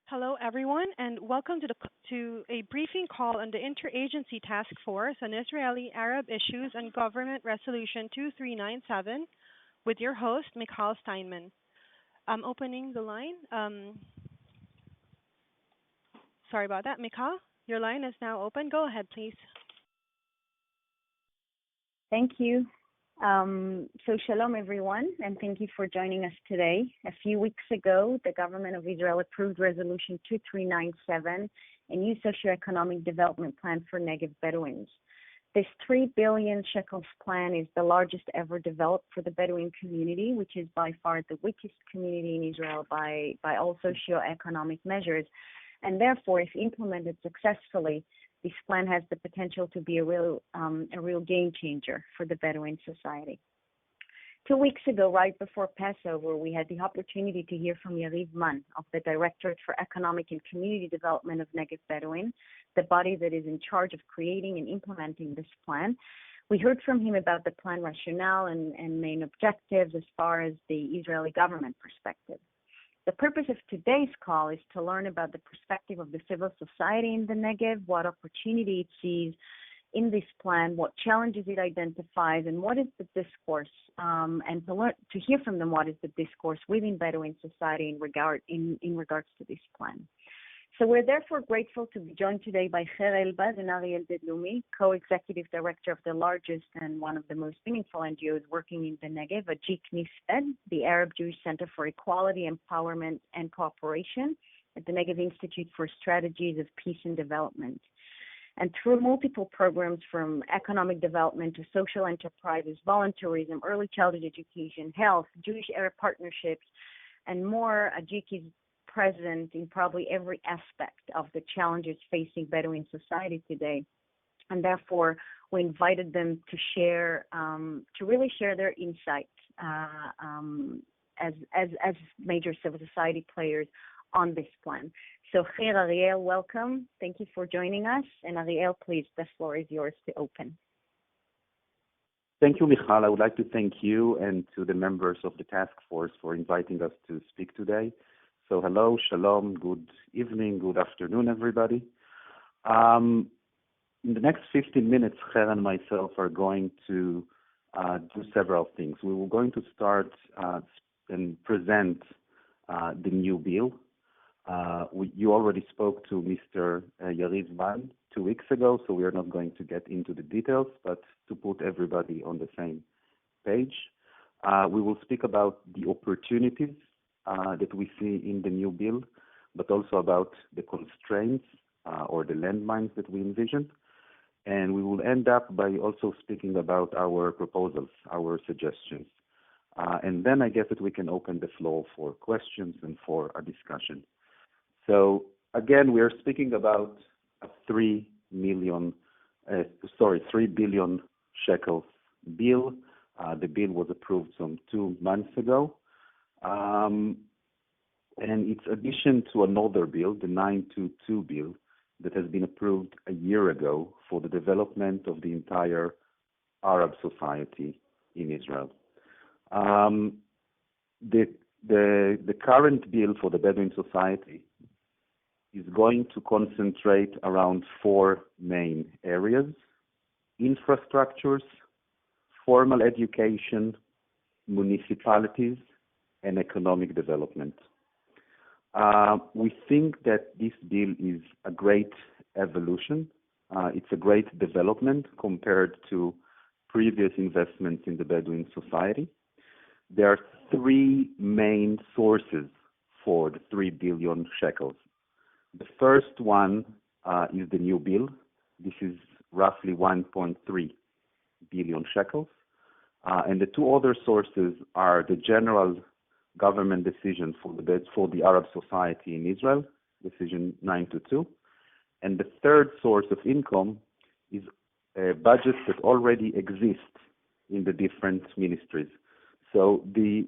Hello, everyone, and welcome to a briefing call on the Interagency Task Force on Israeli-Arab Issues and Government Resolution 2397 with your host, Michal Steinman. I'm opening the line. Sorry about that, Michal. Your line is now open. Go ahead, please. Thank you. Shalom, everyone, and thank you for joining us today. A few weeks ago, the government of Israel approved Resolution 2397, a new Socio-Economic Development Plan for Negev Bedouins. This 3 billion shekels plan is the largest ever developed for the Bedouin community, which is by far the weakest community in Israel by all socio-economic measures. And therefore, if implemented successfully, this plan has the potential to be a real game changer for the Bedouin society. 2 weeks ago, right before Passover, we had the opportunity to hear from Yariv Mann of the Directorate for Economic and Community Development of Negev Bedouin, the body that is in charge of creating and implementing this plan. We heard from him about the plan rationale and main objectives as far as the Israeli government perspective. The purpose of today's call is to learn about the perspective of the civil society in the Negev, what opportunity it sees in this plan, what challenges it identifies, and what is the discourse, and to hear from them what is the discourse within Bedouin society in regards to this plan. So we're therefore grateful to be joined today by Kher Albaz and Ariel Dloomy, co-executive director of the largest and one of the most meaningful NGOs working in the Negev, AJEEC-NISPED, the Arab Jewish Center for Equality, Empowerment, and Cooperation at the Negev Institute for Strategies of Peace and Development. And through multiple programs from economic development to social enterprises, volunteerism, early childhood education, health, Jewish-Arab partnerships, and more, AJEEC is present in probably every aspect of the challenges facing Bedouin society today. And therefore, we invited them to share, to really share their insights as major civil society players on this plan. So, Kher, Ariel, welcome. Thank you for joining us. And Ariel, please, the floor is yours to open. Thank you, Michal. I would like to thank you and to the members of the task force for inviting us to speak today. So hello, shalom, good evening, good afternoon, everybody. In the next 15 minutes, Kher and myself are going to do several things. We were going to start and present the new bill. You already spoke to Mr. Yariv Mann 2 weeks ago, so we are not going to get into the details, but to put everybody on the same page. We will speak about the opportunities that we see in the new bill, but also about the constraints or the landmines that we envision. And we will end up by also speaking about our proposals, our suggestions. And then I guess that we can open the floor for questions and for a discussion. So again, we are speaking about a 3 billion shekels bill. The bill was approved some 2 months ago. And it's addition to another bill, the 922 bill, that has been approved a year ago for the development of the entire Arab society in Israel. The current bill for the Bedouin society is going to concentrate around 4 main areas: infrastructures, formal education, municipalities, and economic development. We think that this bill is a great evolution. It's a great development compared to previous investments in the Bedouin society. There are 3 main sources for the 3 billion shekels. The first one is the new bill. This is roughly 1.3 billion shekels. And the 2 other sources are the general government decision for the Arab society in Israel, Decision 922. And the third source of income is a budget that already exists in the different ministries. So the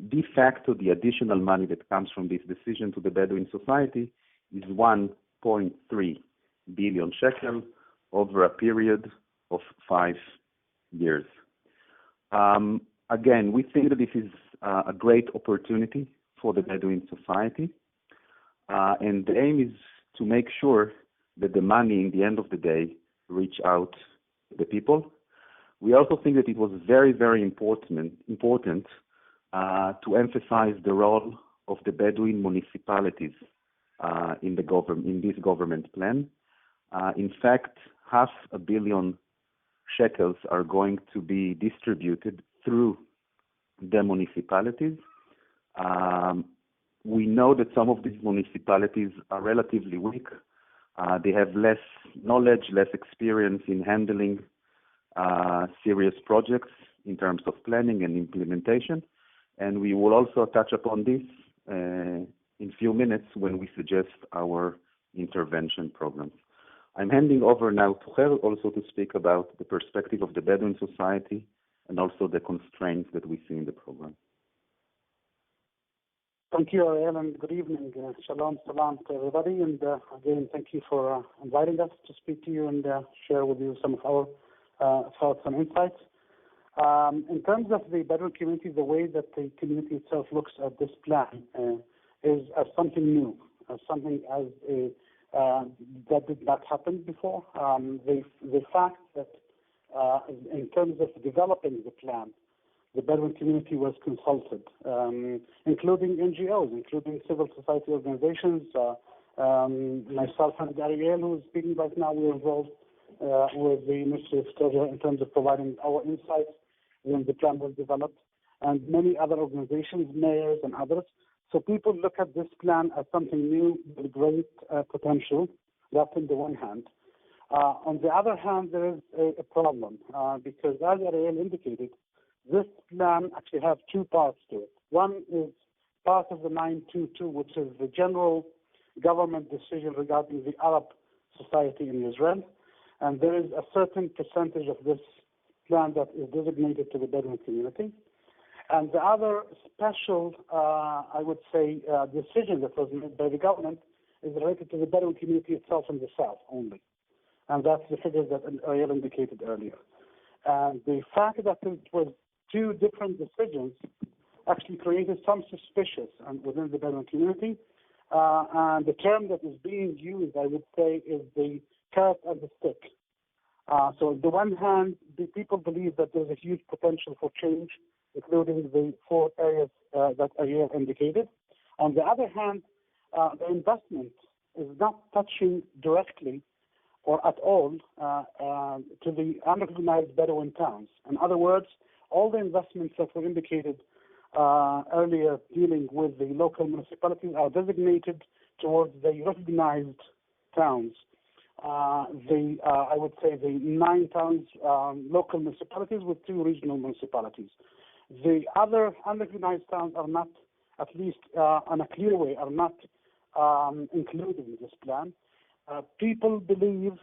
additional money that comes from this decision to the Bedouin society is 1.3 billion shekel over a period of 5 years. Again, we think that this is a great opportunity for the Bedouin society. and the aim is to make sure that the money, in the end of the day, reach out to the people. We also think that it was very, very important to emphasize the role of the Bedouin municipalities in this government plan. In fact, 500 million shekels are going to be distributed through the municipalities. We know that some of these municipalities are relatively weak. They have less knowledge, less experience in handling serious projects in terms of planning and implementation. And we will also touch upon this in a few minutes when we suggest our intervention programs. I'm handing over now to Kher also to speak about the perspective of the Bedouin society and also the constraints that we see in the program. Thank you, Ariel, and good evening. Shalom, salam to everybody. And again, thank you for inviting us to speak to you and share with you some of our thoughts and insights. In terms of the Bedouin community, the way that the community itself looks at this plan is as something new, as something that did not happen before. The fact that in terms of developing the plan, the Bedouin community was consulted, including NGOs, including civil society organizations. Myself and Ariel, who is speaking right now, we were involved with the Ministry of Treasury in terms of providing our insights when the plan was developed, and many other organizations, mayors and others. So people look at this plan as something new with great potential. That's on the one hand. On the other hand, there is a problem because, as Ariel indicated, this plan actually has two parts to it. One is part of the 922, which is the general government decision regarding the Arab society in Israel. And there is a certain percentage of this plan that is designated to the Bedouin community. And the other special, I would say, decision that was made by the government is related to the Bedouin community itself in the south only. And that's the figures that Ariel indicated earlier. And the fact that it was two different decisions actually created some suspicion within the Bedouin community. And the term that is being used, I would say, is the carrot and the stick. So on the one hand, the people believe that there's a huge potential for change, including the 4 areas that Ariel indicated. On the other hand, the investment is not touching directly or at all to the unrecognized Bedouin towns. In other words, all the investments that were indicated earlier dealing with the local municipalities are designated towards the recognized towns. I would say the 9 towns, local municipalities with 2 regional municipalities. The other unrecognized towns are not, at least in a clear way, are not included in this plan. People believe,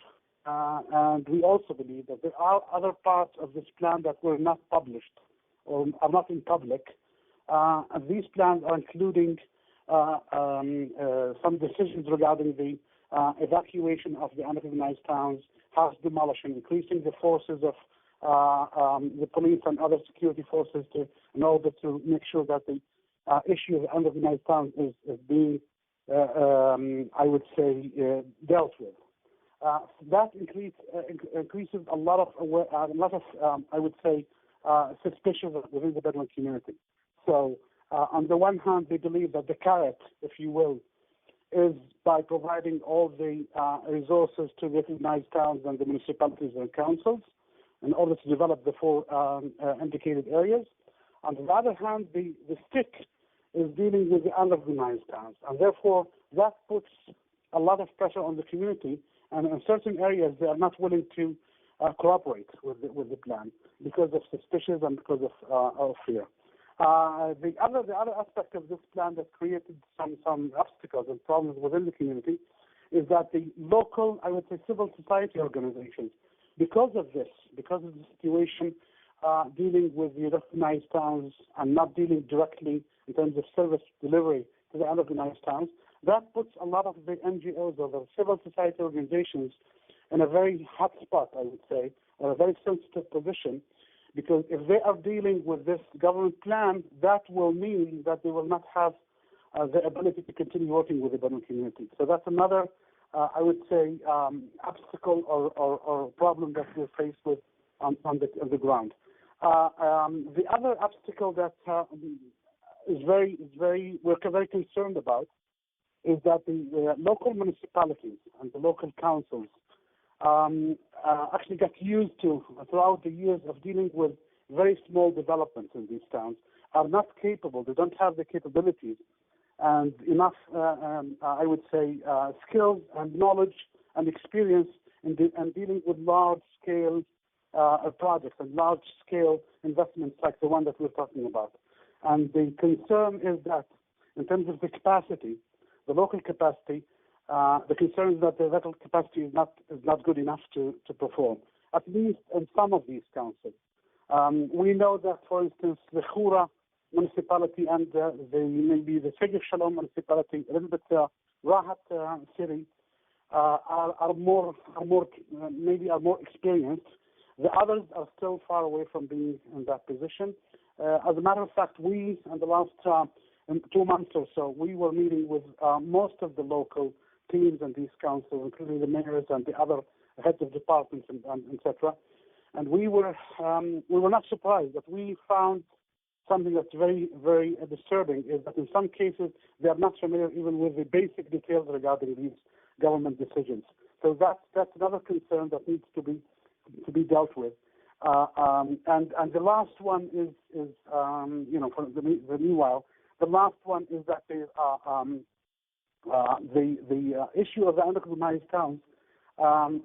and we also believe, that there are other parts of this plan that were not published or are not in public. And these plans are including some decisions regarding the evacuation of the unrecognized towns, house demolition, increasing the forces of the police and other security forces in order to make sure that the issue of the unrecognized towns is being, I would say, dealt with. That increases a lot of I would say, suspicion within the Bedouin community. So, on the one hand, they believe that the carrot, if you will, is by providing all the resources to recognized towns and the municipalities and councils in order to develop the 4 indicated areas. On the other hand, the stick is dealing with the unrecognized towns, and therefore that puts a lot of pressure on the community, and in certain areas they are not willing to cooperate with the plan because of suspicions and because of fear. The other aspect of this plan that created some obstacles and problems within the community is that the local, I would say, civil society organizations, because of the situation dealing with the recognized towns and not dealing directly in terms of service delivery to the unorganized towns, that puts a lot of the NGOs or the civil society organizations in a very hot spot, I would say, or a very sensitive position, because if they are dealing with this government plan, that will mean that they will not have the ability to continue working with the Bedouin community. So that's another, I would say, obstacle or problem that we're faced with on the ground. The other obstacle that we're very concerned about is that the local municipalities and the local councils actually got used to, throughout the years of dealing with very small developments in these towns, are not capable. They don't have the capabilities and enough, I would say, skills and knowledge and experience in dealing with large-scale projects and large-scale investments like the one that we're talking about. And the concern is that, in terms of the capacity, the local capacity, the concern is that the local capacity is not good enough to perform, at least in some of these councils. We know that, for instance, the Khura municipality and maybe the Negev Shalom municipality, a little bit Rahat city, are more experienced. The others are still far away from being in that position. As a matter of fact, we, in the last 2 months or so, we were meeting with most of the local teams in these councils, including the mayors and the other heads of departments and etc. And we were not surprised, but we found something that's very, very disturbing, is that in some cases they are not familiar even with the basic details regarding these government decisions. So that's another concern that needs to be dealt with. And the last one is for the meanwhile, the last one is that the issue of the unrecognized towns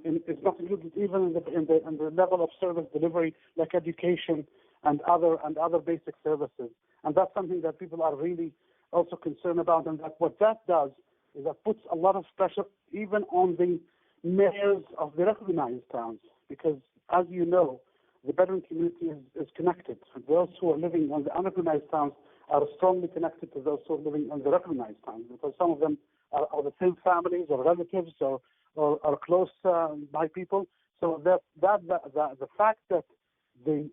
is not included even in the level of service delivery, like education and other basic services. And that's something that people are really also concerned about. And that what that does is that puts a lot of pressure even on the mayors of the recognized towns, because, as you know, the Bedouin community is connected. And those who are living on the unrecognized towns are strongly connected to those who are living on the recognized towns, because some of them are the same families or relatives or are close by people. So the fact that the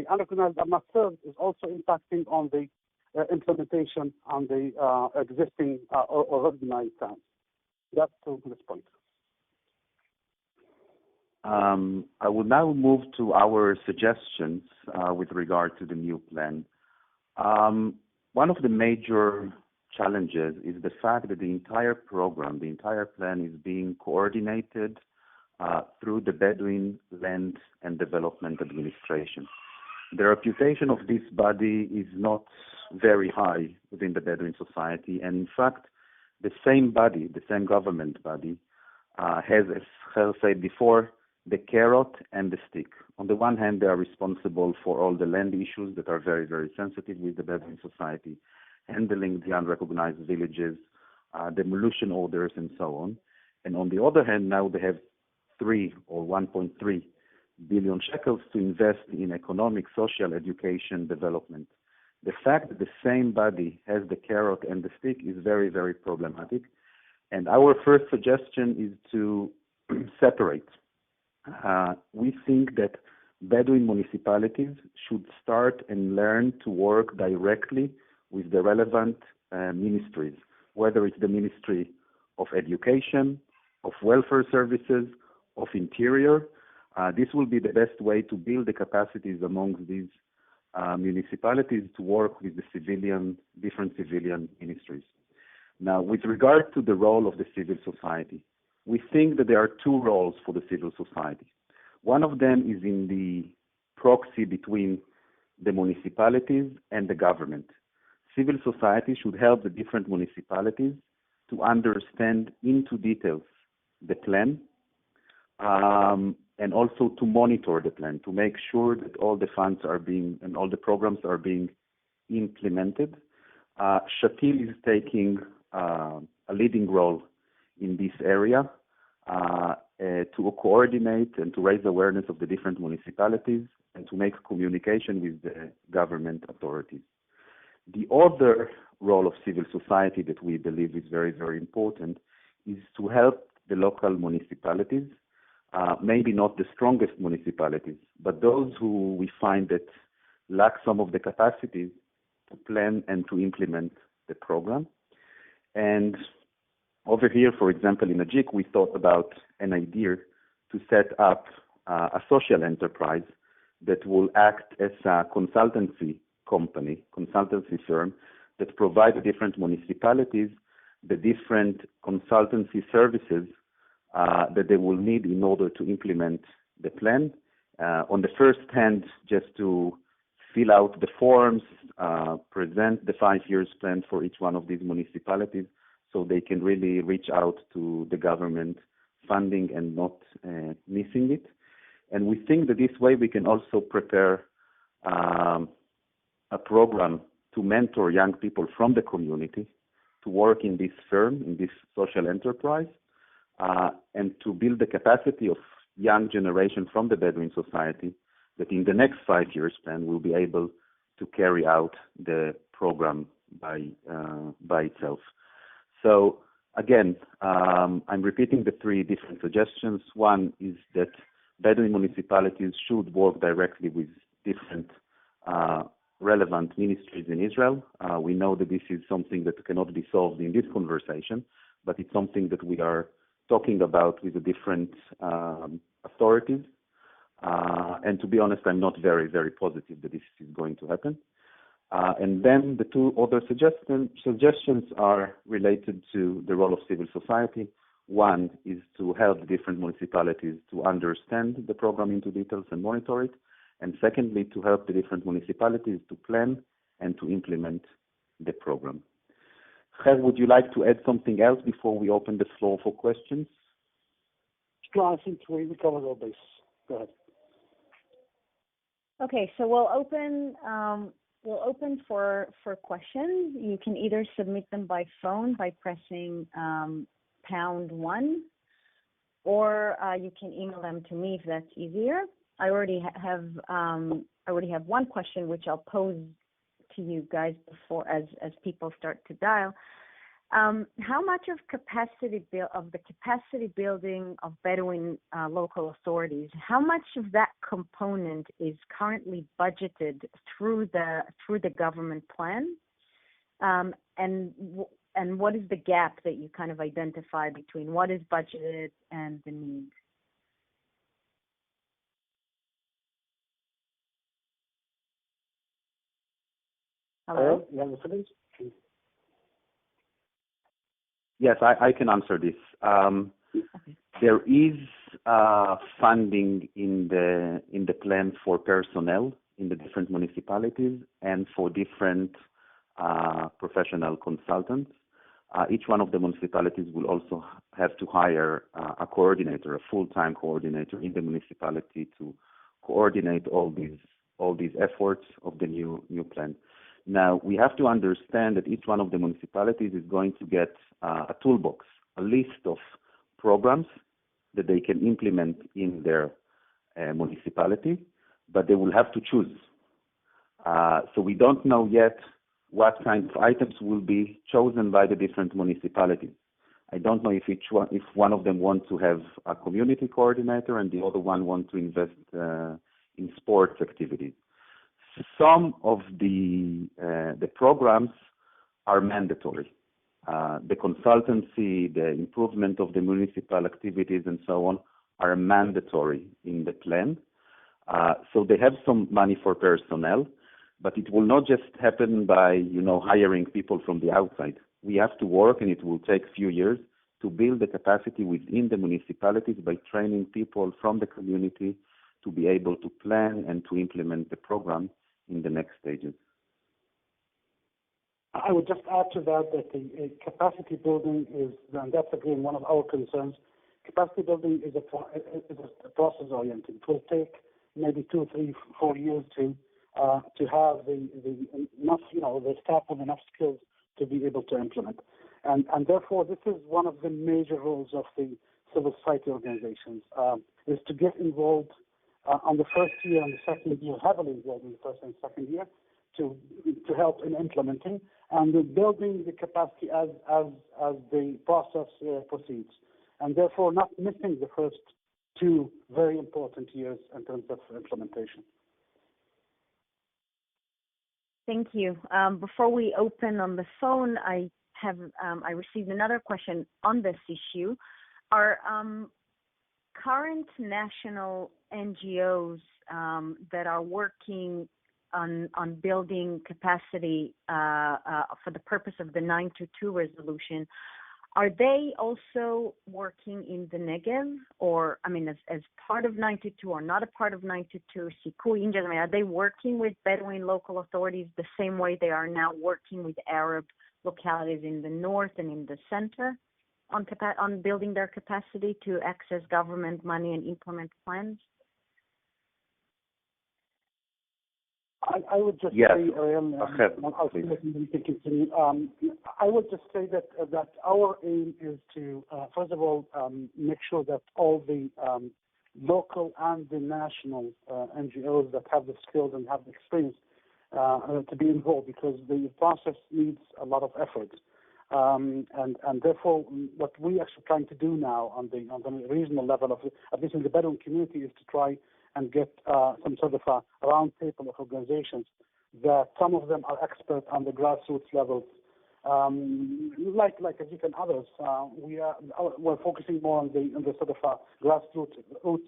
unrecognized are not served is also impacting on the implementation on the existing or recognized towns. That's to this point. I will now move to our suggestions with regard to the new plan. One of the major challenges is the fact that the entire program, the entire plan is being coordinated through the Bedouin Land and Development Administration. The reputation of this body is not very high within the Bedouin society, and in fact, the same body, the same government body, has, as Kher said before, the carrot and the stick. On the one hand, they are responsible for all the land issues that are very, very sensitive with the Bedouin society, handling the unrecognized villages, demolition orders, and so on. And on the other hand, now they have 3 or 1.3 billion shekels to invest in economic, social, education, development. The fact that the same body has the carrot and the stick is very, very problematic. And our first suggestion is to separate. We think that Bedouin municipalities should start and learn to work directly with the relevant ministries, whether it's the Ministry of Education, of Welfare Services, of Interior. This will be the best way to build the capacities amongst these municipalities to work with the different civilian ministries. Now, with regard to the role of the civil society, we think that there are 2 roles for the civil society. One of them is in the proxy between the municipalities and the government. Civil society should help the different municipalities to understand into details the plan, and also to monitor the plan, to make sure that all the funds are being and all the programs are being implemented. Shatil is taking a leading role in this area to coordinate and to raise awareness of the different municipalities and to make communication with the government authorities. The other role of civil society that we believe is very, very important is to help the local municipalities, maybe not the strongest municipalities, but those who we find that lack some of the capacities to plan and to implement the program. And over here, for example, in AJEEC, we thought about an idea to set up a social enterprise that will act as a consultancy company, consultancy firm that provides different municipalities the different consultancy services that they will need in order to implement the plan. On the first hand, just to fill out the forms, present the 5 years plan for each one of these municipalities so they can really reach out to the government funding and not missing it. And we think that this way we can also prepare a program to mentor young people from the community to work in this firm, in this social enterprise, and to build the capacity of young generation from the Bedouin society that in the next 5 years plan will be able to carry out the program by itself. So again, I'm repeating the 3 different suggestions. One is that Bedouin municipalities should work directly with different relevant ministries in Israel. We know that this is something that cannot be solved in this conversation, but it's something that we are talking about with the different authorities. And to be honest, I'm not very, very positive that this is going to happen. And then the 2 other suggestions are related to the role of civil society. One is to help different municipalities to understand the program into details and monitor it. And secondly, to help the different municipalities to plan and to implement the program. Kher, would you like to add something else before we open the floor for questions? No, I think we covered all bases. Go ahead. Okay, so we'll open for questions. You can either submit them by phone by pressing #1, or you can email them to me if that's easier. I already have one question which I'll pose to you guys before as people start to dial. How much of the capacity building of Bedouin local authorities, how much of that component is currently budgeted through the government plan, and what is the gap that you kind of identify between what is budgeted and the need? Hello? You have the figures? Yes, I can answer this. There is funding in the plan for personnel in the different municipalities and for different professional consultants. Each one of the municipalities will also have to hire a coordinator, a full-time coordinator in the municipality to coordinate all these efforts of the new plan. Now, we have to understand that each one of the municipalities is going to get a toolbox, a list of programs that they can implement in their municipality, but they will have to choose. So we don't know yet what kind of items will be chosen by the different municipalities. I don't know if one of them wants to have a community coordinator and the other one wants to invest in sports activities. Some of the programs are mandatory. The consultancy, the improvement of the municipal activities, and so on are mandatory in the plan. So they have some money for personnel, but it will not just happen by hiring people from the outside. We have to work, and it will take a few years to build the capacity within the municipalities by training people from the community to be able to plan and to implement the program in the next stages. I would just add to that the capacity building is, and that's again one of our concerns, capacity building is a process oriented. It will take maybe 2, 3, 4 years to have the enough, the staff with enough skills to be able to implement. And therefore, this is one of the major roles of the civil society organizations, is to get involved on the first year and the second year, heavily involved in the first and second year, to help in implementing and building the capacity as the process proceeds, and therefore not missing the first 2 very important years in terms of implementation. Thank you. Before we open on the phone, I I received another question on this issue. Are current national NGOs that are working on building capacity for the purpose of the 922 resolution, are they also working in the Negev, or as part of 922 or not a part of 922? Sikui, are they working with Bedouin local authorities the same way they are now working with Arab localities in the north and in the center on building their capacity to access government money and implement plans? I would just yes. say, Ariel, we can continue. I would just say that our aim is to, first of all, make sure that all the local and the national NGOs that have the skills and have the experience to be involved, because the process needs a lot of effort. And therefore, what we are actually trying to do now on the regional level, at least in the Bedouin community, is to try and get some sort of a round table of organizations that some of them are experts on the grassroots levels, like AJEEC and others. We're focusing more on the sort of grassroots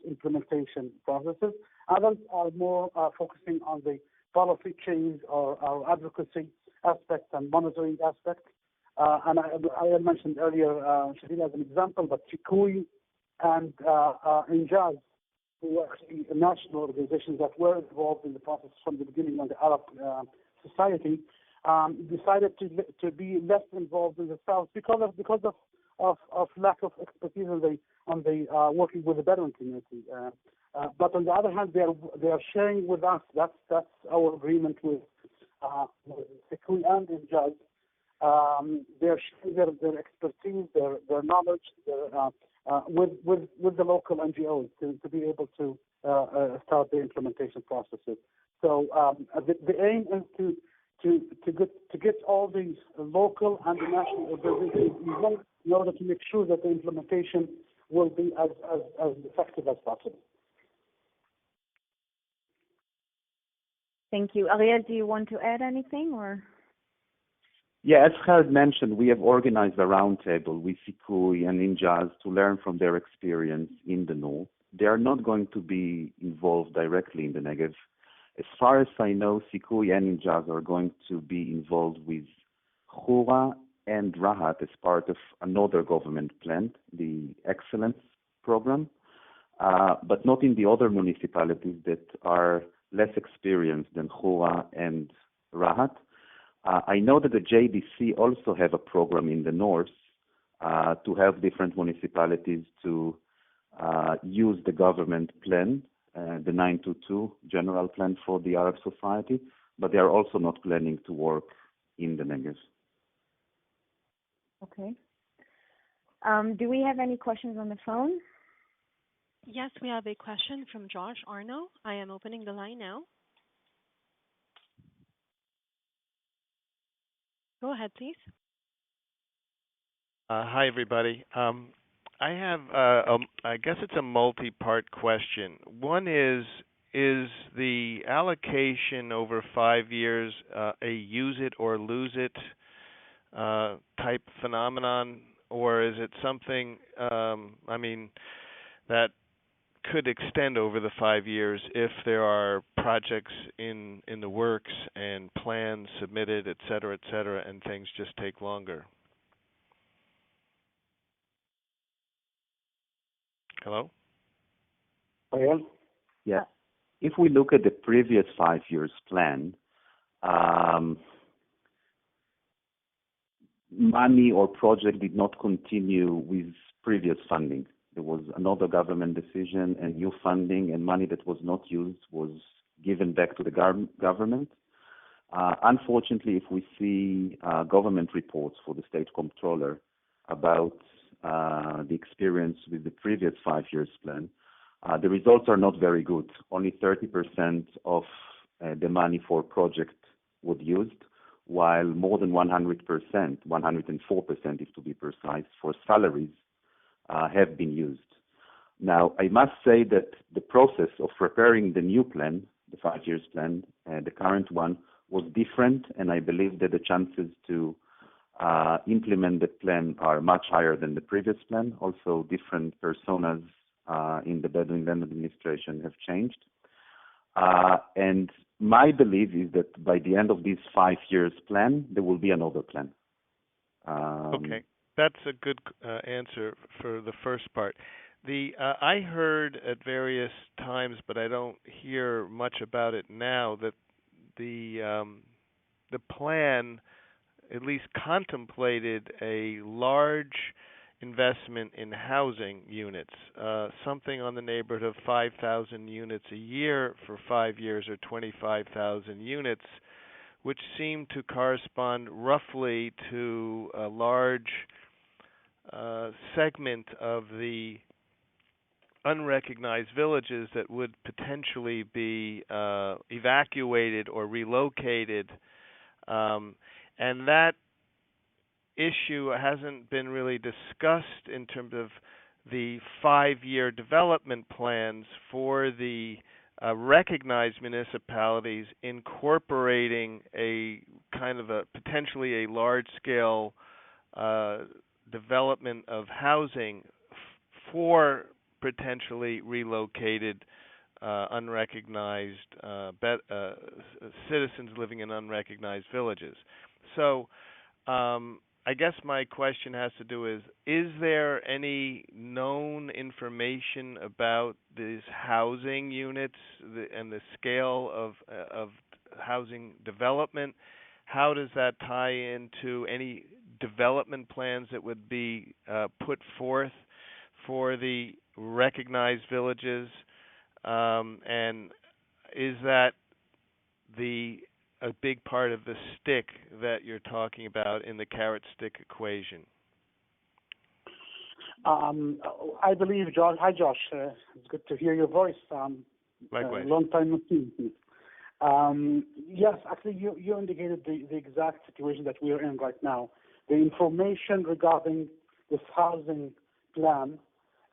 implementation processes. Others are more focusing on the policy change or advocacy aspects and monitoring aspects. And I had mentioned earlier, Shahid as an example, but Sikui and Injaz, who are actually national organizations that were involved in the process from the beginning on the Arab society, decided to be less involved in the south because of lack of expertise on the working with the Bedouin community. But on the other hand, they are sharing with us. That's our agreement with Sikui and Injaz. They're sharing their expertise, their knowledge, with the local NGOs to be able to start the implementation processes. So the aim is to get all these local and the national organizations involved in order to make sure that the implementation will be as effective as possible. Thank you. Ariel, do you want to add anything, or? Yeah, as Kher mentioned, we have organized a roundtable with Sikui and Injaz to learn from their experience in the north. They are not going to be involved directly in the Negev. As far as I know, Sikui and Injaz are going to be involved with Khura and Rahat as part of another government plan, the Excellence Program, but not in the other municipalities that are less experienced than Khura and Rahat. I know that the JDC also have a program in the north to help different municipalities to use the government plan, the 922 general plan for the Arab society, but they are also not planning to work in the Negev. Okay. Do we have any questions on the phone? Yes, we have a question from Josh Arno. I am opening the line now. Go ahead, please. Hi, everybody. I have, I guess it's a multi-part question. One is the allocation over 5 years a use it or lose it type phenomenon, or is it something, that could extend over the 5 years if there are projects in the works and plans submitted, et cetera, and things just take longer? Hello? Ariel? Yeah. If we look at the previous 5 years plan, money or project did not continue with previous funding. There was another government decision and new funding, and money that was not used was given back to the government. Unfortunately, if we see government reports for the state comptroller about the experience with the previous 5 years plan, the results are not very good. Only 30% of the money for project was used, while more than 100%, 104% if to be precise, for salaries have been used. Now, I must say that the process of preparing the new plan, the 5 years plan, the current one, was different, and I believe that the chances to implement the plan are much higher than the previous plan. Also, different personas in the Bedouin Land Administration have changed. And my belief is that by the end of this 5 years plan, there will be another plan. Okay, that's a good answer for the first part. I heard at various times, but I don't hear much about it now, that the plan at least contemplated a large investment in housing units, something on the neighborhood of 5,000 units a year for 5 years, or 25,000 units, which seemed to correspond roughly to a large segment of the unrecognized villages that would potentially be evacuated or relocated. And that issue hasn't been really discussed in terms of the 5-year development plans for the recognized municipalities incorporating a kind of a potentially a large-scale development of housing for potentially relocated unrecognized citizens living in unrecognized villages. So I guess my question has to do is there any known information about these housing units and the scale of housing development? How does that tie into any development plans that would be put forth for the recognized villages? And is that a big part of the stick that you're talking about in the carrot-stick equation? I believe, Josh. Hi, Josh. It's good to hear your voice. Likewise. Long time no see. Yes, actually, you indicated the exact situation that we are in right now. The information regarding this housing plan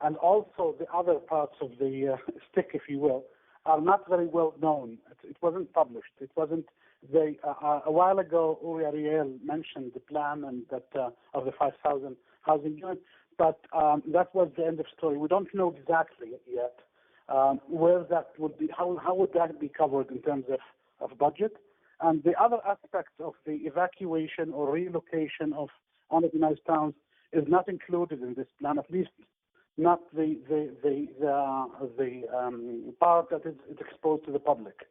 and also the other parts of the stick, if you will, are not very well known. It wasn't published. It wasn't. A while ago, Ariel mentioned the plan and that of the 5,000 housing units, but that was the end of story. We don't know exactly yet where that would be. How would that be covered in terms of budget? And the other aspect of the evacuation or relocation of unorganized towns is not included in this plan, at least not the part that is exposed to the public.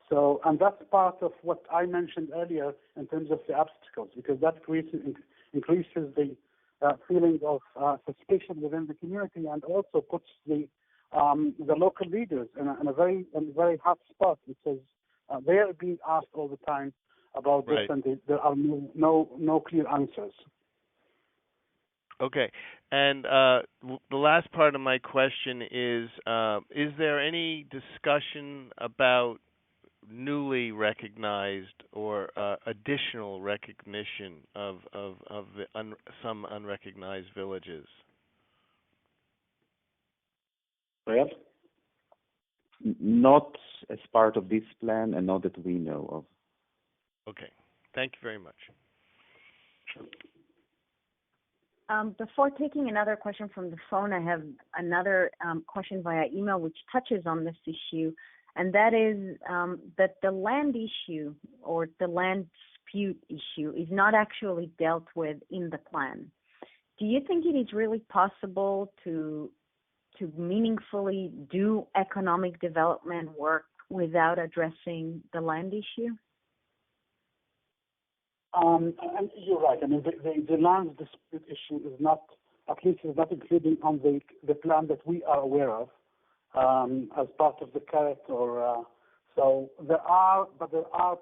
So, and that's part of what I mentioned earlier in terms of the obstacles, because that increases the feeling of suspicion within the community, and also puts the local leaders in a very hot spot, because they are being asked all the time about this, and there are no clear answers. Okay, and the last part of my question is there any discussion about newly recognized or additional recognition of some unrecognized villages? Ariel? Not as part of this plan, and not that we know of. Okay, thank you very much. Sure. Before taking another question from the phone, I have another question via email which touches on this issue, and that is that the land issue or the land dispute issue is not actually dealt with in the plan. Do you think it is really possible to meaningfully do economic development work without addressing the land issue? And you're right. I mean, the land dispute issue is not, at least is not included on the plan that we are aware of as part of the carrot or so there are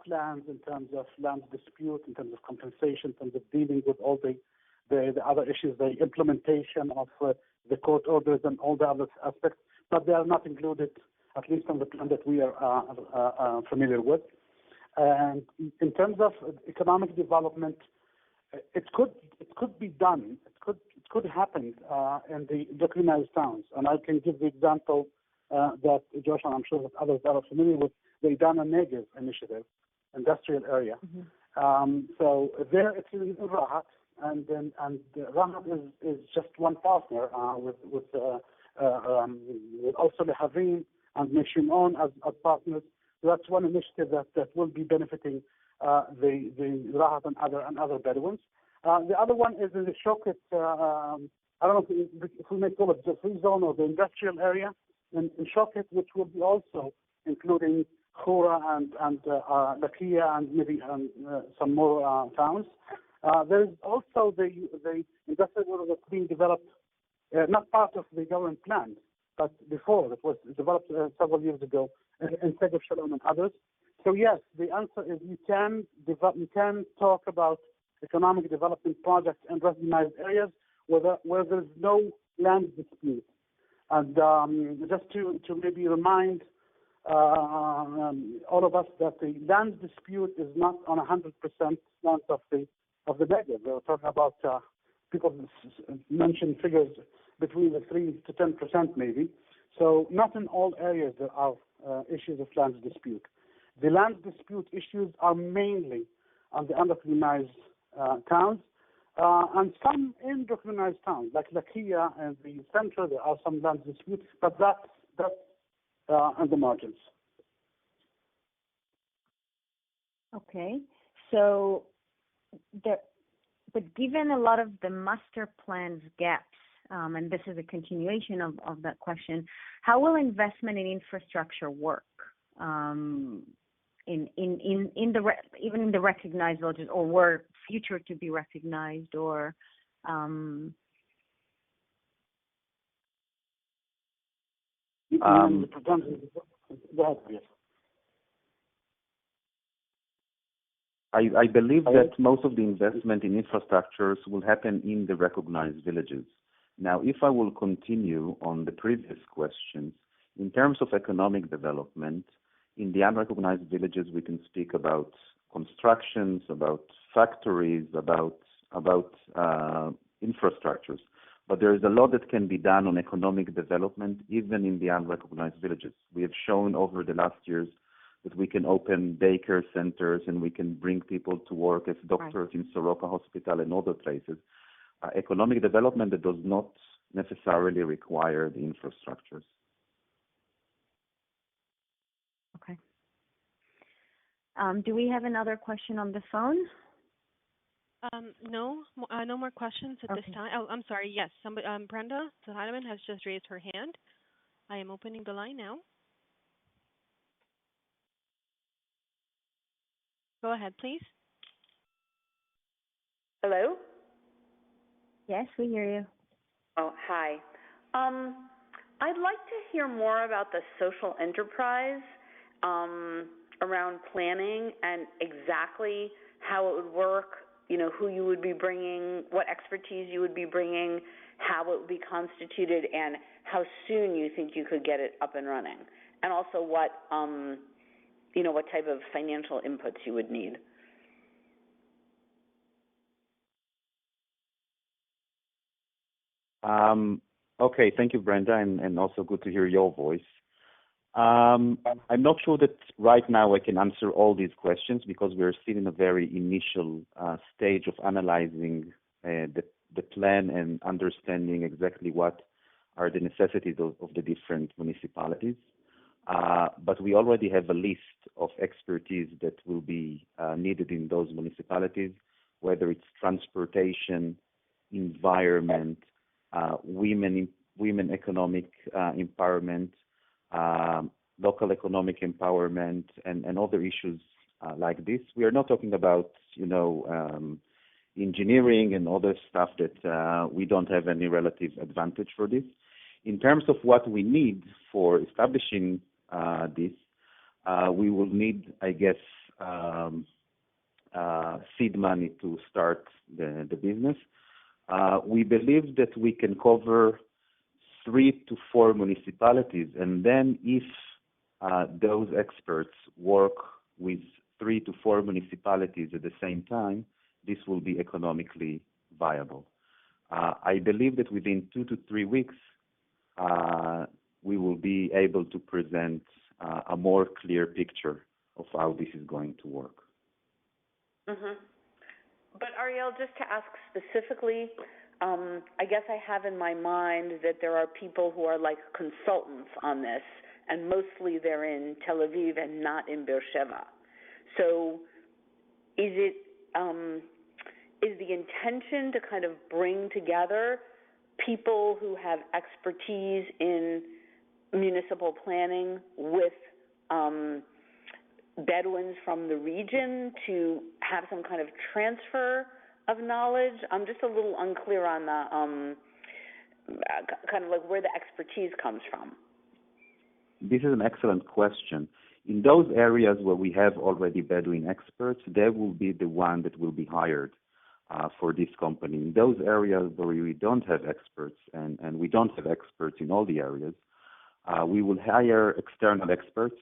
plans in terms of land dispute, in terms of compensation, in terms of dealing with all the other issues, the implementation of the court orders and all the other aspects, but they are not included, at least on the plan that we are familiar with. And in terms of economic development, it could be done. It could happen in the recognized towns. And I can give the example that Josh, and I'm sure that others are familiar with, the Negev initiative, industrial area. So there it's in Rahat, and Rahat is just one partner with also the Havim and Mission On as partners. So that's one initiative that will be benefiting the Rahat and other Bedouins. The other one is in the Shoket. I don't know if we may call it the free zone or the industrial area in Shoket, which will be also including Khura and Lakia and maybe some more towns. There is also the industrial area that's being developed, not part of the government plan, but before it was developed several years ago in Negev Shalom and others. So yes, the answer is you can talk about economic development projects in recognized areas where there's no land dispute. And just to maybe remind all of us that the land dispute is not on 100% land of the Negev. We're talking about people mention figures between the 3 to 10% maybe. So not in all areas there are issues of land dispute. The land dispute issues are mainly on the unrecognized towns, and some in recognized towns, like Lakia and the center, there are some land disputes, but that's on the margins. Okay, so but given a lot of the master plan's gaps, and this is a continuation of that question, how will investment in infrastructure work? Even in the recognized villages, or were future to be recognized, or I believe that most of the investment in infrastructures will happen in the recognized villages. Now, if I will continue on the previous questions, in terms of economic development, in the unrecognized villages, we can speak about constructions, about factories, about infrastructures. But there is a lot that can be done on economic development, even in the unrecognized villages. We have shown over the last years that we can open daycare centers and we can bring people to work as doctors in Soroka Hospital and other places. Economic development that does not necessarily require the infrastructures. Okay. Do we have another question on the phone? No more questions at this time. Oh, I'm sorry. Yes, somebody, Brenda Heineman has just raised her hand. I am opening the line now. Go ahead, please. Hello? Yes, we hear you. Oh, hi. I'd like to hear more about the social enterprise around planning and exactly how it would work, who you would be bringing, what expertise you would be bringing, how it would be constituted, and how soon you think you could get it up and running. And also what type of financial inputs you would need. Okay, thank you, Brenda, and also good to hear your voice. I'm not sure that right now I can answer all these questions because we're still in a very initial stage of analyzing the plan and understanding exactly what are the necessities of the different municipalities. But we already have a list of expertise that will be needed in those municipalities, whether it's transportation, environment, women economic empowerment, local economic empowerment, and other issues like this. We are not talking about, engineering and other stuff that we don't have any relative advantage for this. In terms of what we need for establishing this, we will need, I guess, seed money to start the business. We believe that we can cover 3 to 4 municipalities, and then if those experts work with 3 to 4 municipalities at the same time, this will be economically viable. I believe that within 2 to 3 weeks, we will be able to present a more clear picture of how this is going to work. Mhm. But Ariel, just to ask specifically, I guess I have in my mind that there are people who are like consultants on this, and mostly they're in Tel Aviv and not in Beersheba. So, is the intention to kind of bring together people who have expertise in municipal planning with Bedouins from the region to have some kind of transfer of knowledge? I'm just a little unclear on the kind of like where the expertise comes from. This is an excellent question. In those areas where we have already Bedouin experts, they will be the one that will be hired for this company. In those areas where we don't have experts, and we don't have experts in all the areas, we will hire external experts.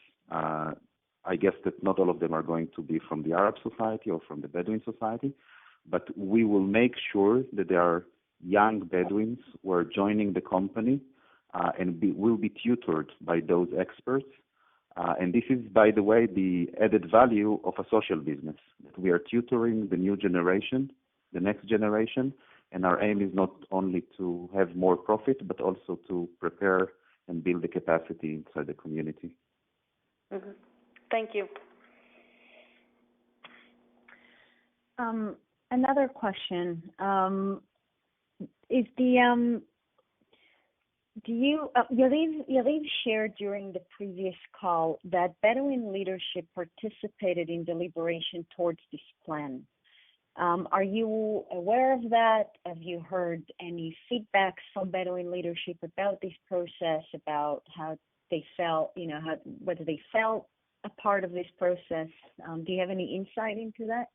I guess that not all of them are going to be from the Arab society or from the Bedouin society, but we will make sure that there are young Bedouins who are joining the company and will be tutored by those experts. And this is, by the way, the added value of a social business, that we are tutoring the new generation, the next generation, and our aim is not only to have more profit, but also to prepare and build the capacity inside the community. Mm-hmm. Thank you. Another question is Yariv shared during the previous call that Bedouin leadership participated in deliberation towards this plan. Are you aware of that? Have you heard any feedbacks from Bedouin leadership about this process, about how they felt, whether they felt a part of this process? Do you have any insight into that?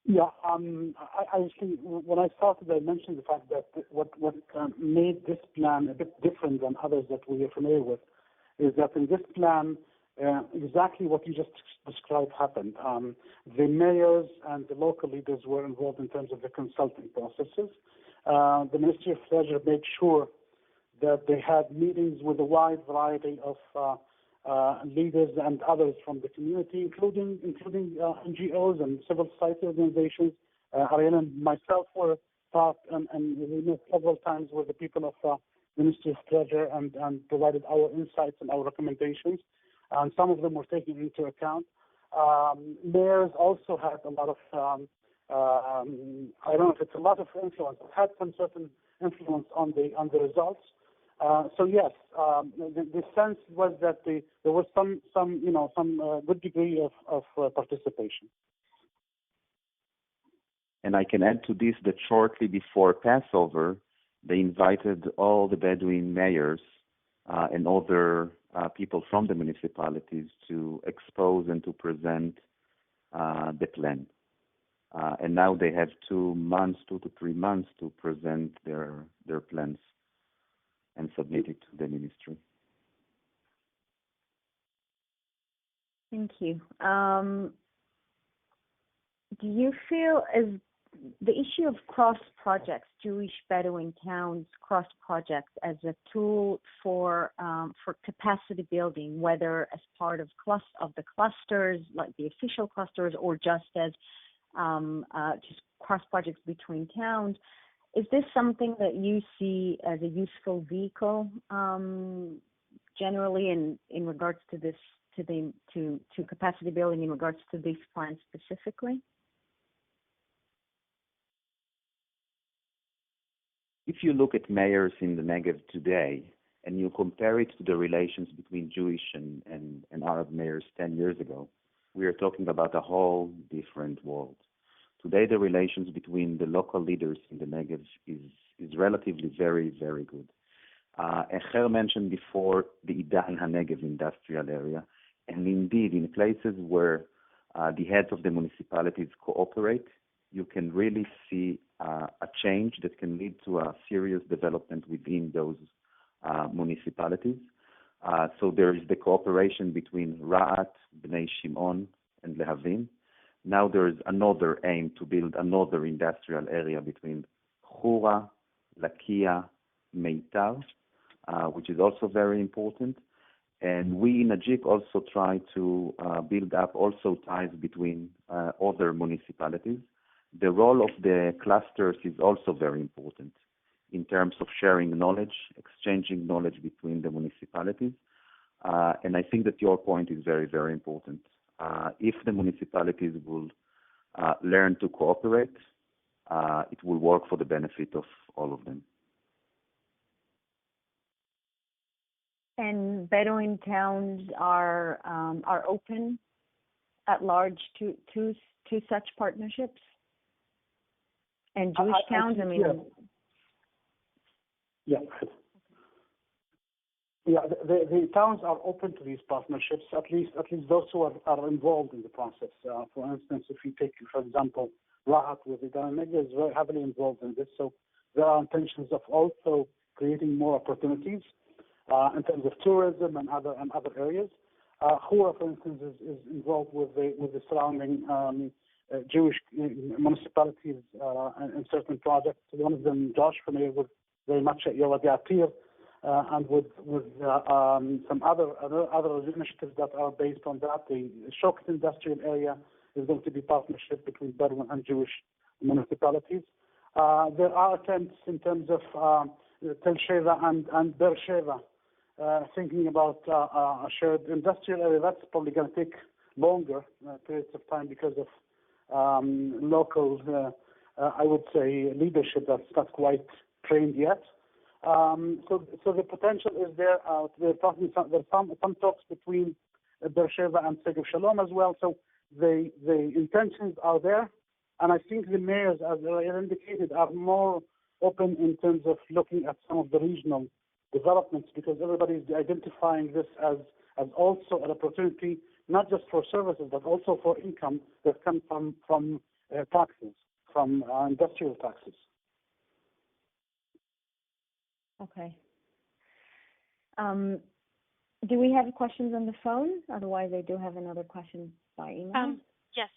Yeah, I think when I started, I mentioned the fact that what made this plan a bit different than others that we are familiar with is that in this plan, exactly what you just described happened. The mayors and the local leaders were involved in terms of the consulting processes. The Ministry of Treasury made sure that they had meetings with a wide variety of leaders and others from the community, including NGOs and civil society organizations. Ariel and myself were talked and we met several times with the people of the Ministry of Treasury and provided our insights and our recommendations. And some of them were taken into account. Mayors also had a lot of, I don't know if it's a lot of influence, but had some certain influence on the results. So yes, the sense was that there was some good degree of participation. And I can add to this that shortly before Passover, they invited all the Bedouin mayors and other people from the municipalities to expose and to present the plan. And now they have 2 to 3 months to present their plans and submit it to the ministry. Thank you. Do you feel as the issue of cross projects, Jewish Bedouin towns cross projects, as a tool for capacity building, whether as part of the clusters, like the official clusters, or just as just cross projects between towns? Is this something that you see as a useful vehicle generally in regards to this, to capacity building in regards to this plan specifically? If you look at mayors in the Negev today and you compare it to the relations between Jewish and Arab mayors 10 years ago, we are talking about a whole different world. Today, the relations between the local leaders in the Negev is relatively very, very good. Kher mentioned before the Idan HaNegev industrial area, and indeed, in places where the heads of the municipalities cooperate, you can really see a change that can lead to a serious development within those municipalities. So there is the cooperation between Ra'at, Bnei Shimon, and Lehavim. Now there is another aim to build another industrial area between Chura, Lakia, Meitar, which is also very important. And we in AJEEC also try to build up also ties between other municipalities. The role of the clusters is also very important in terms of sharing knowledge, exchanging knowledge between the municipalities. And I think that your point is very, very important. If the municipalities will learn to cooperate, it will work for the benefit of all of them. And Bedouin towns are open at large to such partnerships? And Jewish towns, I mean... Yeah. Yeah, the towns are open to these partnerships, at least those who are involved in the process. For instance, if you take, for example, Rahat with the Negev is very heavily involved in this, so there are intentions of also creating more opportunities in terms of tourism and other areas. Kher, for instance, is involved with the surrounding Jewish municipalities in certain projects. One of them, Josh, familiar with very much at Yawadi Atir, and with some other initiatives that are based on that. The Shoket industrial area is going to be partnership between Bedouin and Jewish municipalities. There are attempts in terms of Tel Sheva and Be'er Sheva, thinking about a shared industrial area. That's probably going to take longer periods of time because of local, I would say, leadership that's not quite trained yet. So the potential is there. There's some talks between Be'er Sheva and Negev Shalom as well. So the intentions are there, and I think the mayors, as Ariel indicated, are more open in terms of looking at some of the regional developments, because everybody is identifying this as also an opportunity, not just for services, but also for income that comes from taxes, from industrial taxes. Okay. Do we have questions on the phone? Otherwise, I do have another question by email. Yes.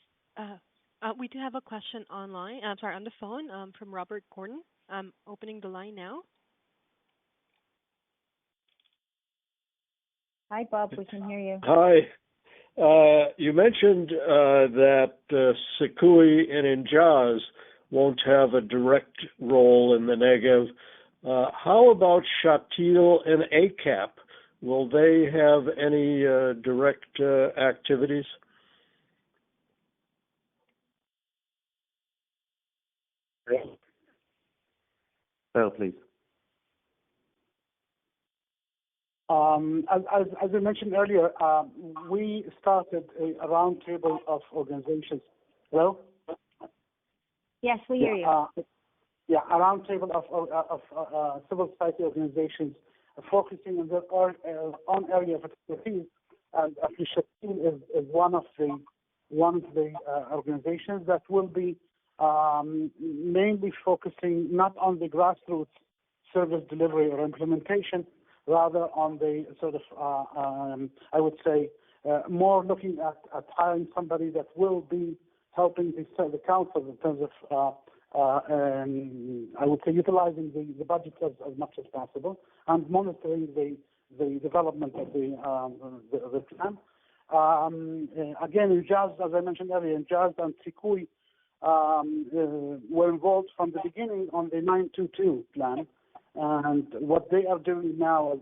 We do have a question online. On the phone from Robert Gordon. I'm opening the line now. Hi, Bob. We can hear you. Hi. You mentioned that Sikui and Injaz won't have a direct role in the Negev. How about Shatil and ACAP? Will they have any direct activities? Well, please. As I mentioned earlier, we started a roundtable of organizations. Hello? Yes, we hear you. A roundtable of civil society organizations focusing on their own area of expertise, and Shatil is one of the organizations that will be mainly focusing not on the grassroots service delivery or implementation, rather on the sort of, I would say, more looking at hiring somebody that will be helping the council in terms of, I would say, utilizing the budget as much as possible and monitoring the development of the plan. Again, Injaz, as I mentioned earlier, Injaz and Sikui were involved from the beginning on the 922 plan. And what they are doing now,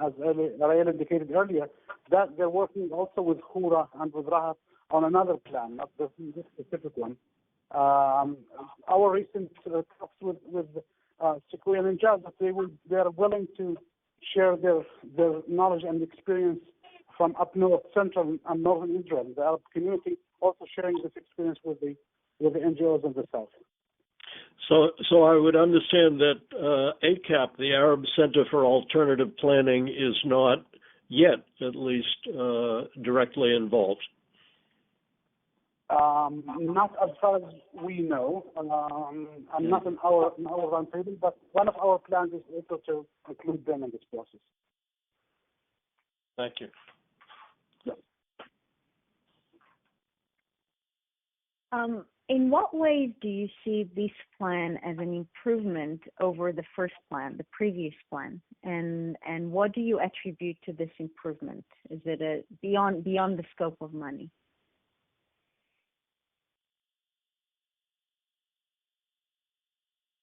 as Ariel indicated earlier, that they're working also with Kher and with Rahat on another plan, not this specific one. Our recent talks with Sikui and Injaz, that they are willing to share their knowledge and experience from up north, central and northern Israel, the Arab community, also sharing this experience with the NGOs in the south. So I would understand that ACAP, the Arab Center for Alternative Planning, is not yet, at least, directly involved. Not as far as we know. I'm not in our roundtable, but one of our plans is also to include them in this process. Thank you. Yeah. In what ways do you see this plan as an improvement over the first plan, the previous plan? And what do you attribute to this improvement? Is it beyond the scope of money?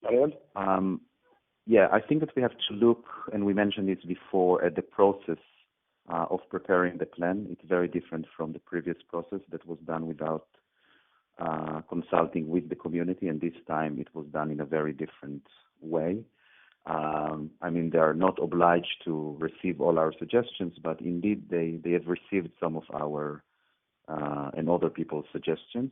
Ariel? Yeah, I think that we have to look, and we mentioned this before, at the process of preparing the plan. It's very different from the previous process that was done without consulting with the community, and this time it was done in a very different way. I mean, they are not obliged to receive all our suggestions, but indeed they have received some of our and other people's suggestions.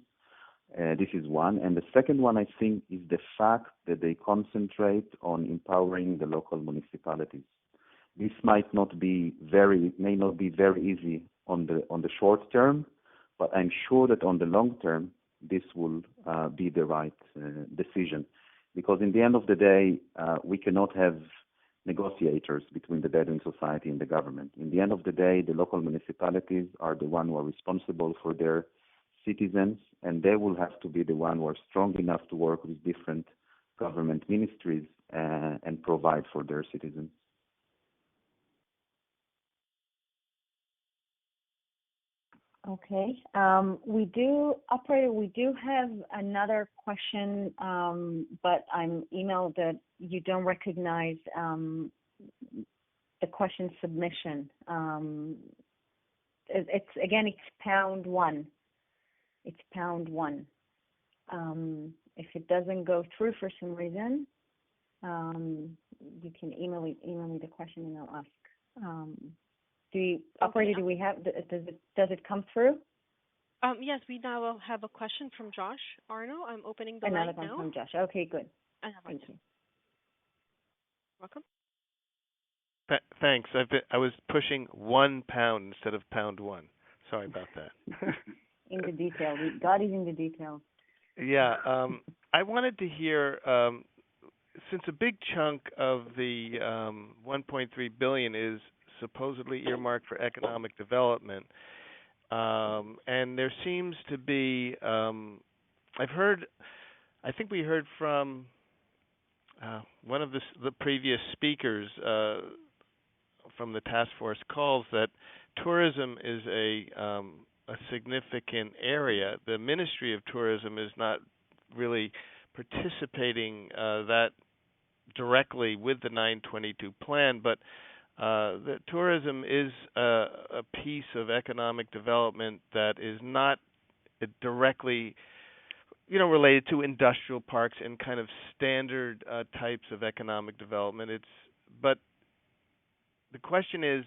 This is one. And the second one, I think, is the fact that they concentrate on empowering the local municipalities. This may not be very easy on the short term, but I'm sure that on the long term, this will be the right decision. Because in the end of the day, we cannot have negotiators between the Bedouin society and the government. In the end of the day, the local municipalities are the one who are responsible for their citizens, and they will have to be the one who are strong enough to work with different government ministries and provide for their citizens. Okay. We do have another question, but I'm emailed that you don't recognize the question submission. It's pound one. It's pound one. If it doesn't go through for some reason, you can email me the question and I'll ask. Operator, do we have? Does it come through? Yes, we now have a question from Josh Arno. I'm opening the line now. Another one from Josh. Okay, good. Thank you. Welcome. Thanks. I was pushing 1 pound instead of pound one. Sorry about that. In the detail. God is in the details. Yeah. I wanted to hear, since a big chunk of the 1.3 billion is supposedly earmarked for economic development, and there seems to be, I think we heard from one of the previous speakers from the task force calls that tourism is a significant area. The Ministry of Tourism is not really participating that directly with the 922 plan, but the tourism is a piece of economic development that is not directly, related to industrial parks and kind of standard types of economic development. But the question is,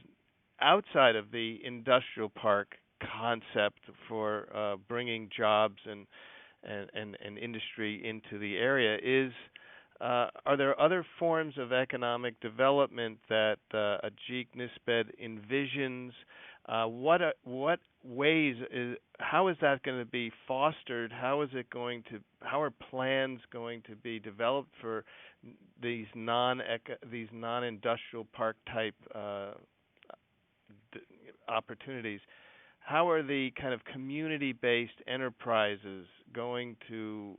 outside of the industrial park concept for bringing jobs and industry into the area, are there other forms of economic development that AJEEC-NISPED envisions? What ways how is that going to be fostered? How are plans going to be developed for these non-industrial park type opportunities? How are the kind of community-based enterprises going to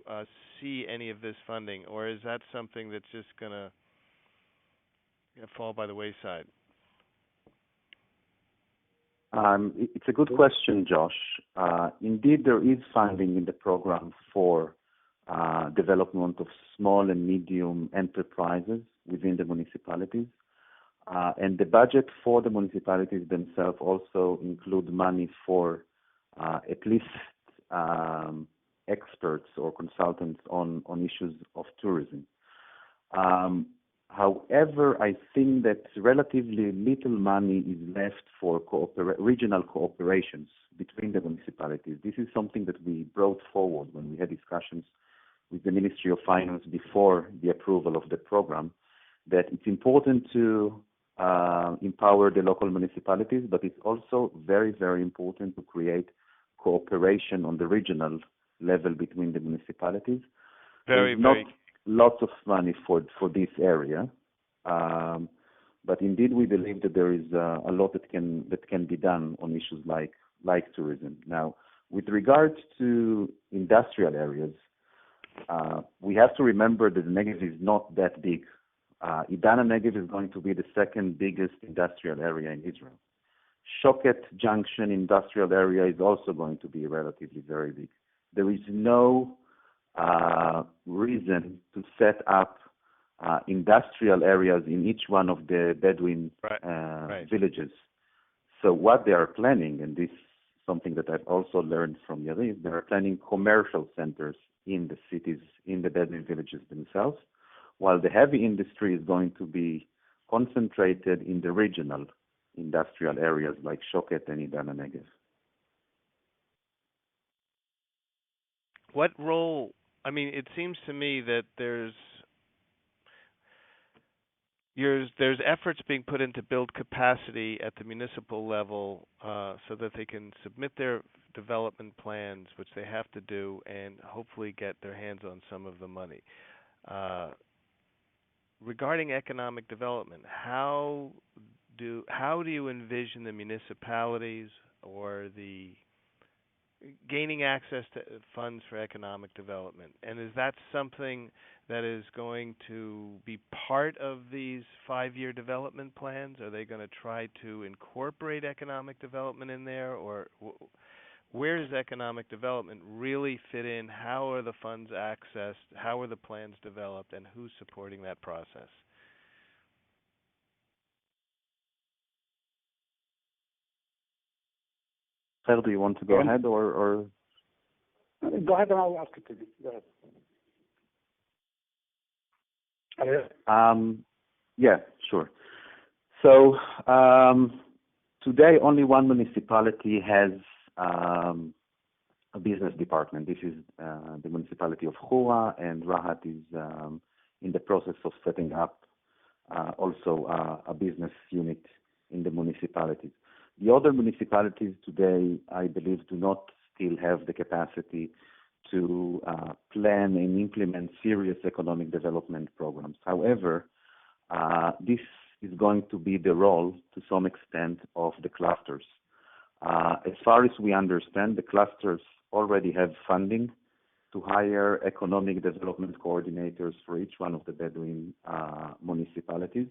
see any of this funding, or is that something that's just going to fall by the wayside? It's a good question, Josh. Indeed, there is funding in the program for development of small and medium enterprises within the municipalities. And the budget for the municipalities themselves also include money for at least experts or consultants on issues of tourism. However, I think that relatively little money is left for regional cooperations between the municipalities. This is something that we brought forward when we had discussions with the Ministry of Finance before the approval of the program, that it's important to empower the local municipalities, but it's also very, very important to create cooperation on the regional level between the municipalities. There's not lots of money for this area, but indeed we believe that there is a lot that can be done on issues like tourism. Now, With regard to industrial areas, we have to remember that the Negev is not that big. Idana Negev is going to be the second biggest industrial area in Israel. Shoket Junction industrial area is also going to be relatively very big. There is no reason to set up industrial areas in each one of the Bedouin villages. So what they are planning, and this is something that I've also learned from Yariv, they are planning commercial centers in the cities, in the Bedouin villages themselves, while the heavy industry is going to be concentrated in the regional industrial areas like Shoket and Idana Negev. What role, I mean, it seems to me that there's efforts being put in to build capacity at the municipal level so that they can submit their development plans, which they have to do, and hopefully get their hands on some of the money. Regarding economic development, how do you envision the municipalities or the gaining access to funds for economic development? And is that something that is going to be part of these 5-year development plans? Are they going to try to incorporate economic development in there, or where does economic development really fit in? How are the funds accessed? How are the plans developed, and who's supporting that process? Kher, do you want to go ahead, or? Go ahead and I'll ask it to you. Go ahead. Yeah, sure. So today, only one municipality has a business department. This is the municipality of Hura, and Rahat is in the process of setting up also a business unit in the municipalities. The other municipalities today, I believe, do not still have the capacity to plan and implement serious economic development programs. However, this is going to be the role, to some extent, of the clusters. As far as we understand, the clusters already have funding to hire economic development coordinators for each one of the Bedouin municipalities.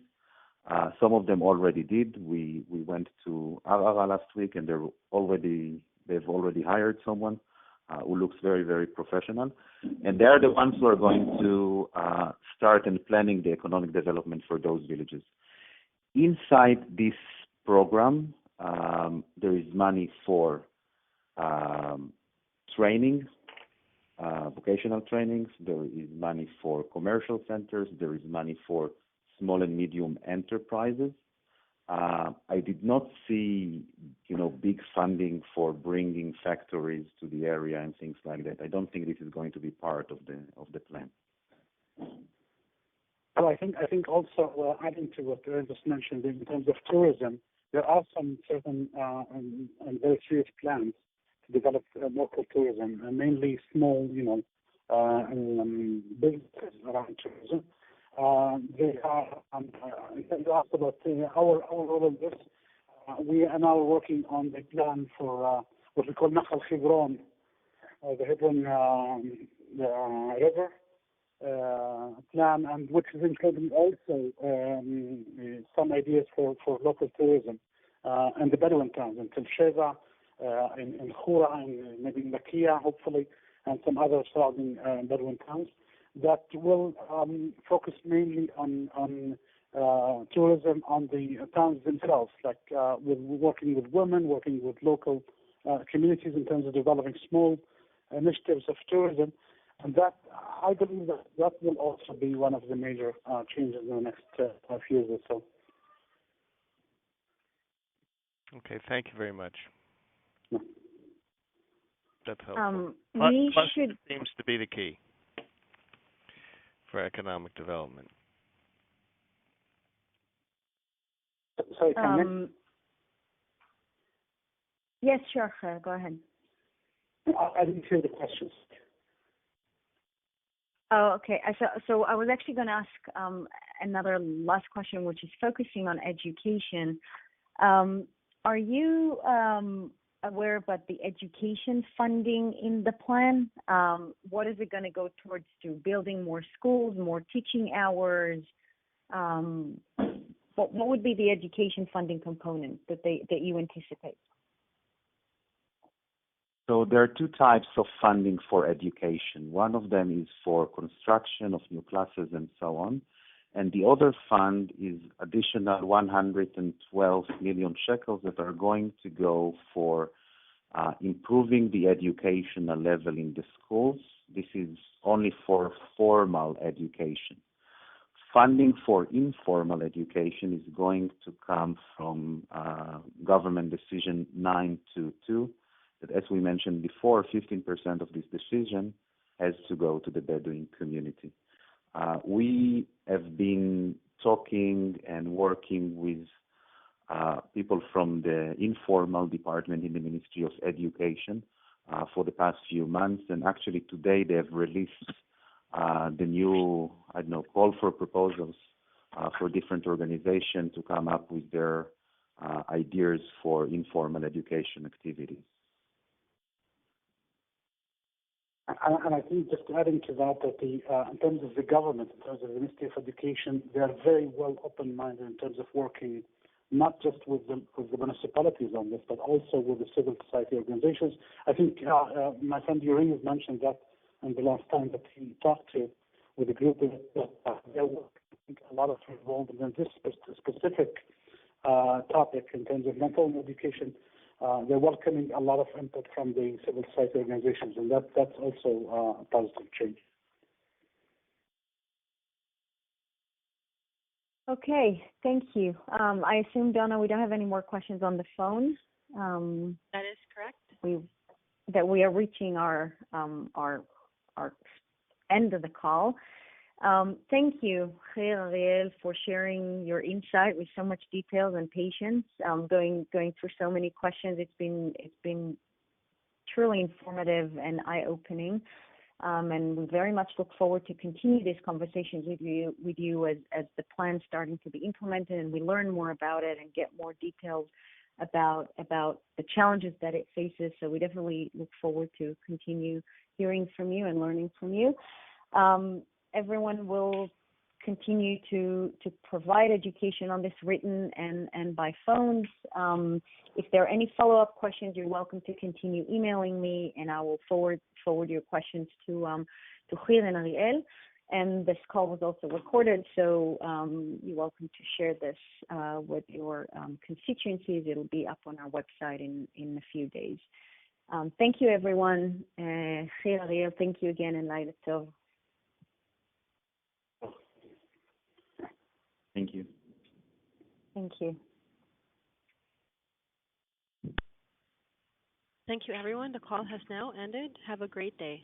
Some of them already did. We went to Ariel last week, and they've already hired someone who looks very, very professional. And they're the ones who are going to start and planning the economic development for those villages. Inside this program, there is money for training, vocational trainings. There is money for commercial centers. There is money for small and medium enterprises. I did not see, big funding for bringing factories to the area and things like that. I don't think this is going to be part of the plan. Well, I think also adding to what Ariel just mentioned in terms of tourism, there are some certain and very serious plans to develop local tourism, mainly small, businesses around tourism. They are. You asked about our role in this. We are now working on the plan for what we call Nahal Hebron, the Hebron River plan, and which is including also some ideas for local tourism and the Bedouin towns in Tel Sheva, in Hura, and maybe in Lakia, hopefully, and some other surrounding Bedouin towns that will focus mainly on tourism on the towns themselves, like working with women, working with local communities in terms of developing small initiatives of tourism. And that, I believe that will also be one of the major changes in the next 5 years or so. Okay, thank you very much. Yeah. That's helpful. Seems to be the key for economic development. Sorry, can Yes, sure. Go ahead. I didn't hear the questions. Oh, okay. So I was actually going to ask another last question, which is focusing on education. Are you aware about the education funding in the plan. What is it going to go towards to building more schools, more teaching hours? What would be the education funding component that you anticipate? So there are two types of funding for education. One of them is for construction of new classes and so on. And the other fund is additional 112 million shekels that are going to go for improving the educational level in the schools. This is only for formal education. Funding for informal education is going to come from Government Decision 922, that, as we mentioned before, 15% of this decision has to go to the Bedouin community. We have been talking and working with people from the informal department in the Ministry of Education for the past few months, and actually today they have released the new, call for proposals for different organizations to come up with their ideas for informal education activities. And I think just adding to that, in terms of the government, in terms of the Ministry of Education, they are very well open-minded in terms of working not just with the municipalities on this, but also with the civil society organizations. I think my friend Ariel mentioned that in the last time that he talked to with the group, that they're working a lot of involvement in this specific topic in terms of mental education. They're welcoming a lot of input from the civil society organizations, and that's also a positive change. Okay, thank you. I assume, Donna, we don't have any more questions on the phone. That is correct. We are reaching our end of the call. Thank you, Kher, Ariel, for sharing your insight with so much detail and patience. Going through so many questions, it's been truly informative and eye-opening. And we very much look forward to continue these conversations with you as the plan's starting to be implemented and we learn more about it and get more details about the challenges that it faces. So we definitely look forward to continue hearing from you and learning from you. Everyone will continue to provide education on this written and by phones. If there are any follow-up questions, you're welcome to continue emailing me, and I will forward your questions to Kher and Ariel. And this call was also recorded, so you're welcome to share this with your constituencies. It'll be up on our website in a few days. Thank you, everyone. Kher, Ariel, thank you again, and Laila Tov. Thank you. Thank you. Thank you, everyone. The call has now ended. Have a great day.